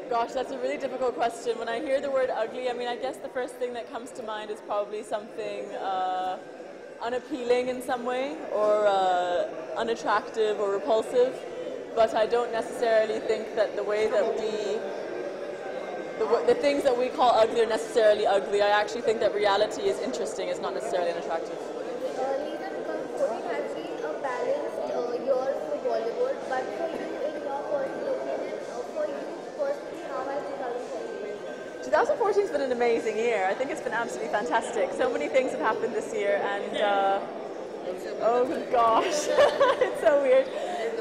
Gosh, that's a really difficult question. When I hear the word ugly, I mean, I guess the first thing that comes to mind is probably something unappealing in some way, or unattractive or repulsive. But I don't necessarily think that the way that the things that we call ugly are necessarily ugly. I actually think that reality is interesting, it's not necessarily unattractive. Lisa, because COVID has been a balanced year for Bollywood, but for you, in your personal opinion, for you personally, how has 2014 been? 2014 has been an amazing year. I think it's been absolutely fantastic. So many things have happened this year, and oh gosh, it's so weird.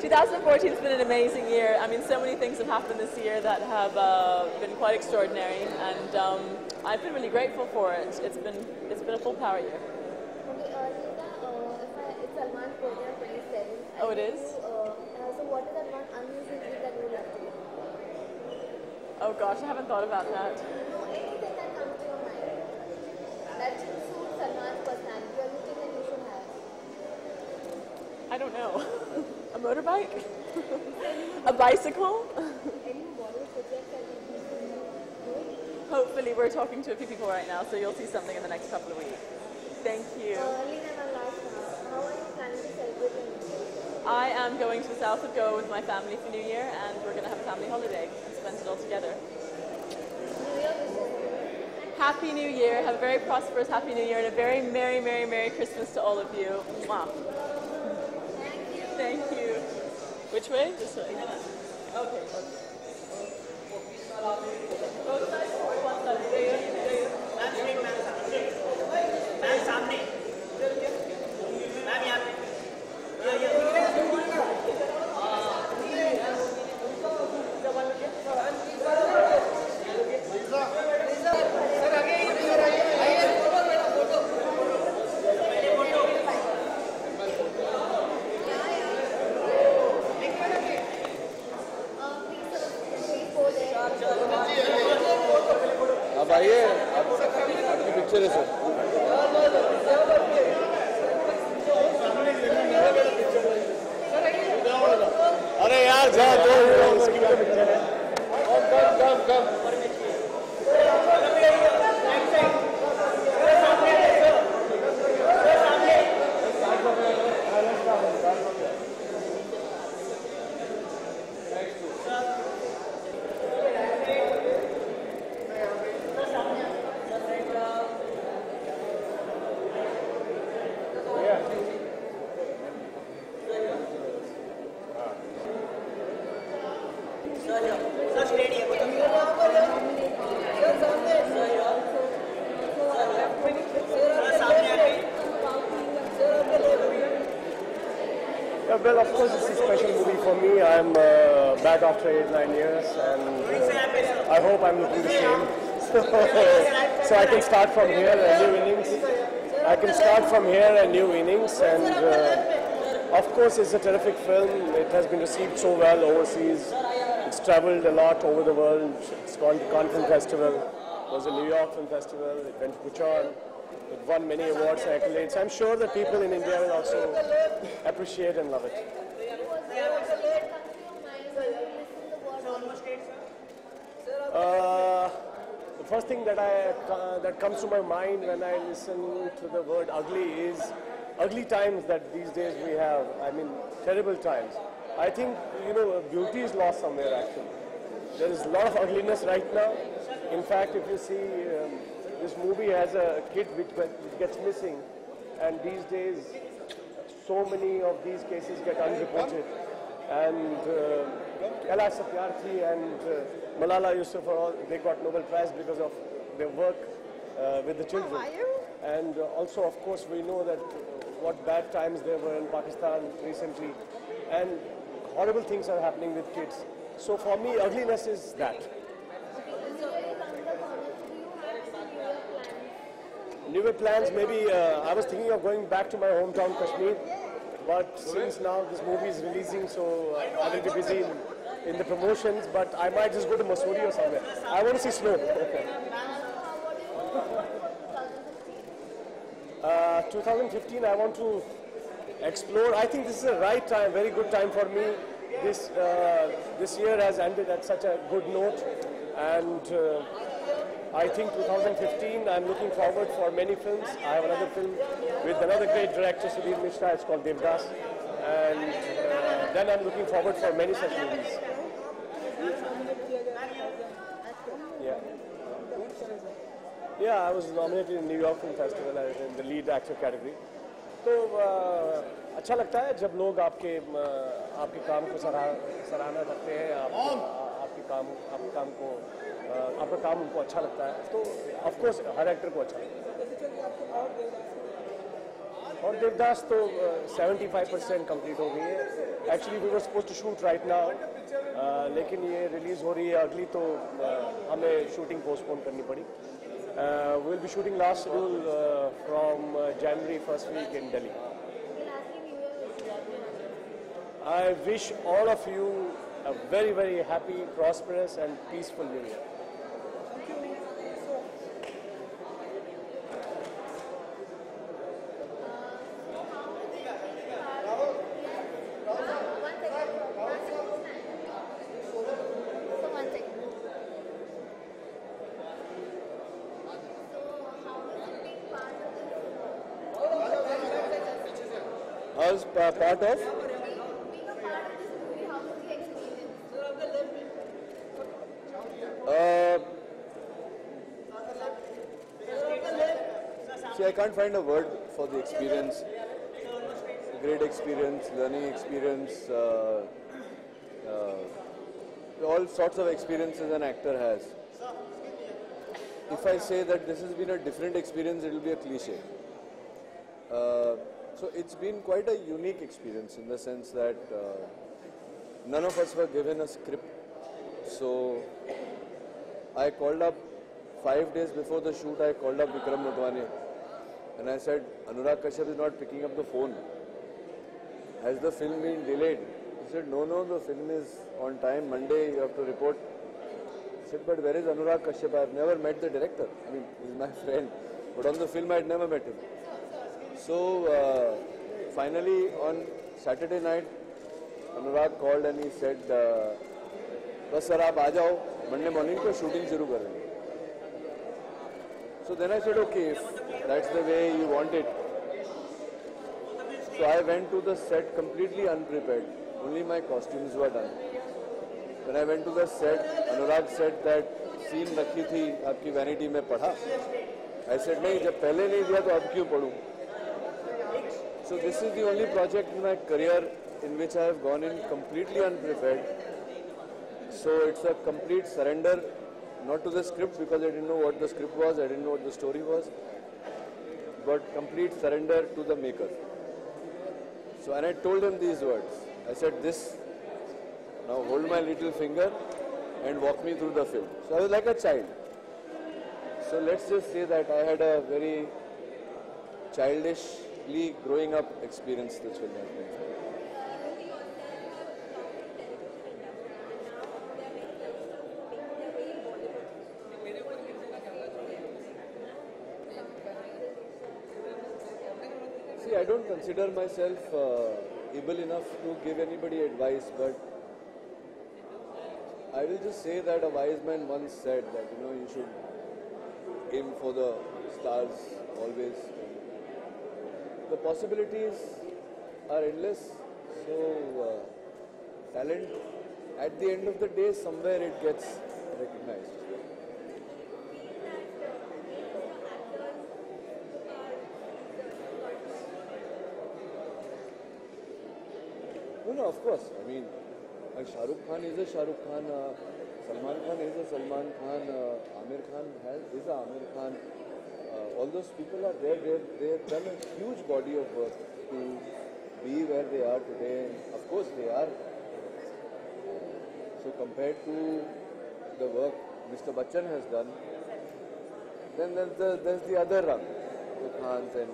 2014 has been an amazing year. I mean, so many things have happened this year that have been quite extraordinary, and I've been really grateful for it. It's been a full power year. Okay, Lisa, it's Salman's birthday on 27th. Oh, it is? So what is that one unusual thing that you would like to do? Oh gosh, I haven't thought about that. No, anything that comes to your mind that suits Salman's personality or you think that you should have? I don't know. A motorbike? A bicycle? Any Bollywood project that you think doing? Hopefully, we're talking to a few people right now, so you'll see something in the next couple of weeks. Thank you. Lina, my last now. How are you planning to celebrate your New Year? I am going to the south of Goa with my family for New Year, and we're going to have a family holiday and spend it all together. New Year wishes. Happy New Year. Have a very prosperous Happy New Year and a very Merry, Merry, Merry Christmas to all of you. Mwah. Thank you. Thank you. Which way? This way. Okay. Both sides or one side? अब आइए आपकी picture है sir अरे यार जा दो उसकी picture है कम Well, of course, it's a special movie for me. I'm back after 8-9 years, and I hope I'm looking the same. So I can start from here and new innings. I can start from here and new innings, and of course, it's a terrific film. It has been received so well overseas. It's traveled a lot over the world. It's gone to Cannes Film Festival. It was a New York Film Festival. It went to Buchan. It won many awards and accolades. I'm sure that people in India will also appreciate and love it. The first thing that comes to my mind when I listen to the word ugly is ugly times that these days we have. I mean, terrible times. I think, beauty is lost somewhere actually. There is a lot of ugliness right now. In fact, if you see, this movie has a kid which gets missing, and these days so many of these cases get unreported. And Kailash Satyarthi and Malala Yousafzai, they got Nobel Prize because of their work with the children. And also, of course, we know that what bad times there were in Pakistan recently, and horrible things are happening with kids. So for me, ugliness is that. New Year plans, maybe I was thinking of going back to my hometown Kashmir, but since now this movie is releasing, so I will be busy in the promotions, but I might just go to Mussoorie or somewhere. I want to see snow. 2015, I want to explore. I think this is the right time, very good time for me this year has ended at such a good note, and I think 2015. I'm looking forward for many films. I have another film with another great director, Sudhir Mishra. It's called Devdas, and then I'm looking forward for many such movies. Yeah. Yeah, I was nominated in New York Film Festival in the lead actor category. तो अच्छा लगता है जब लोग आपके काम को सराहना करते हैं, आपके काम को आपका काम उनको अच्छा लगता है, तो ऑफ कोर्स हर एक्टर को अच्छा लगता है। और देवदास तो 75% कंप्लीट हो गई है। Actually we were supposed to shoot right now, लेकिन ये रिलीज हो रही है अगली, तो हमें शूटिंग पोस्टपोन करनी पड़ी। We'll be shooting last schedule from January first week in Delhi. I wish all of you a very, very happy, prosperous and peaceful New Year. As part of? Being a part of this movie, how was the experience? See, I can't find a word for the experience. Great experience, learning experience, all sorts of experiences an actor has. If I say that this has been a different experience, it will be a cliche. So it's been quite a unique experience in the sense that none of us were given a script. So I called up 5 days before the shoot. I called up Vikram Motwane and I said, Anurag Kashyap is not picking up the phone. Has the film been delayed? He said, no, the film is on time. Monday you have to report. I said, but where is Anurag Kashyap? I have never met the director. I mean, he's my friend, but on the film I had never met him. So finally on Saturday night, Anurag called and he said, बस sir आप आ जाओ, Monday morning को shooting शुरू करेंगे. So then I said, okay, if that's the way you want it. So I went to the set completely unprepared. Only my costumes were done. When I went to the set, Anurag said that scene रखी थी आपकी vanity में पढ़ा. I said नहीं, जब पहले नहीं दिया तो अब क्यों पढ़ूं? So this is the only project in my career in which I have gone in completely unprepared. So it's a complete surrender, not to the script because I didn't know what the script was, I didn't know what the story was, but complete surrender to the maker. So and I told him these words. I said, this, now hold my little finger and walk me through the film. So I was like a child. So let's just say that I had a very childishly growing up experience this film has been. See, I don't consider myself able enough to give anybody advice, but I will just say that a wise man once said that, you should aim for the stars always. The possibilities are endless, so talent, at the end of the day, somewhere it gets recognized. No, of course. I mean, Shah Rukh Khan is a Shah Rukh Khan, Salman Khan is a Salman Khan, Amir Khan is a Amir Khan. All those people are there. They have done a huge body of work to be where they are today. And of course, they are. So compared to the work Mr. Bachchan has done, then there's the other rung, the Khans, and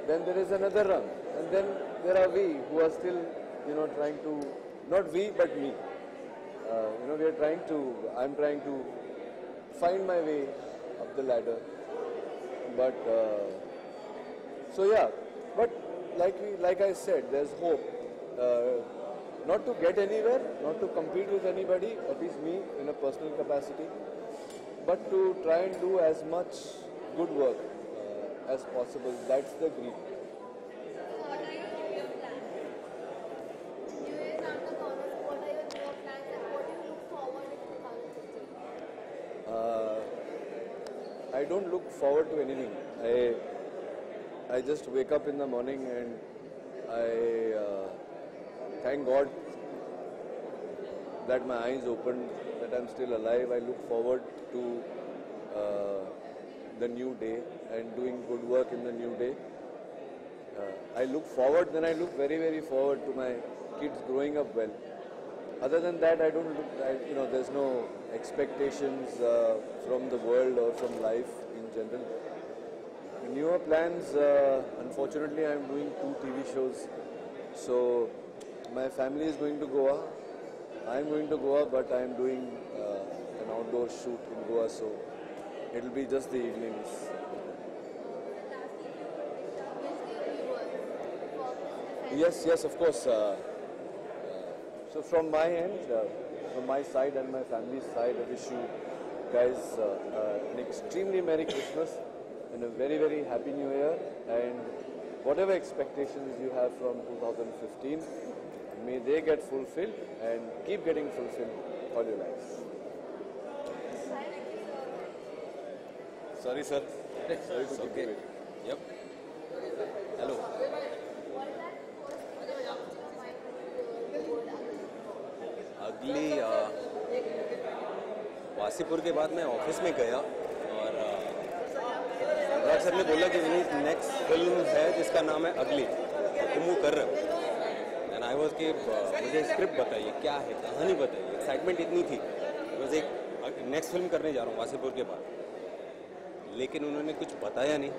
then there is another rung, and then there are we who are still, trying to, not we but me. We are trying to. I'm trying to find my way up the ladder. But so yeah, but like I said, there's hope. not to get anywhere, not to compete with anybody, at least me in a personal capacity, but to try and do as much good work as possible. That's the dream. What are your newer plans? New Year is around the corner, so what are your newer plans and what do you look forward in 2015? I don't look forward to anything. I just wake up in the morning and I thank God that my eyes opened, that I'm still alive. I look forward to the new day and doing good work in the new day. I look forward, then I look very, very forward to my kids growing up well. Other than that, I don't look, there's no expectations from the world or from life in general. Newer plans, unfortunately, I'm doing 2 TV shows. So my family is going to Goa. I'm going to Goa, but I'm doing an outdoor shoot in Goa, so it'll be just the evenings. Yes, of course. So from my end, from my side and my family's side, I wish you guys an extremely Merry Christmas and a very, very Happy New Year. And whatever expectations you have from 2015, may they get fulfilled and keep getting fulfilled all your lives. Sorry, sir. Sorry to keep you waiting. Yep. Hello. अगली वासीपुर के बाद मैं office में गया और अनुराग sir ने बोला कि विनीत नेक्स्ट फिल्म है जिसका नाम है अगली, तुम वो कर रहे हो। एंड आई वाज कि मुझे स्क्रिप्ट बताइए, क्या है, कहानी बताइए। एक्साइटमेंट इतनी थी, बस एक नेक्स्ट फिल्म करने जा रहा हूँ वासीपुर के बाद, लेकिन उन्होंने कुछ बताया नहीं।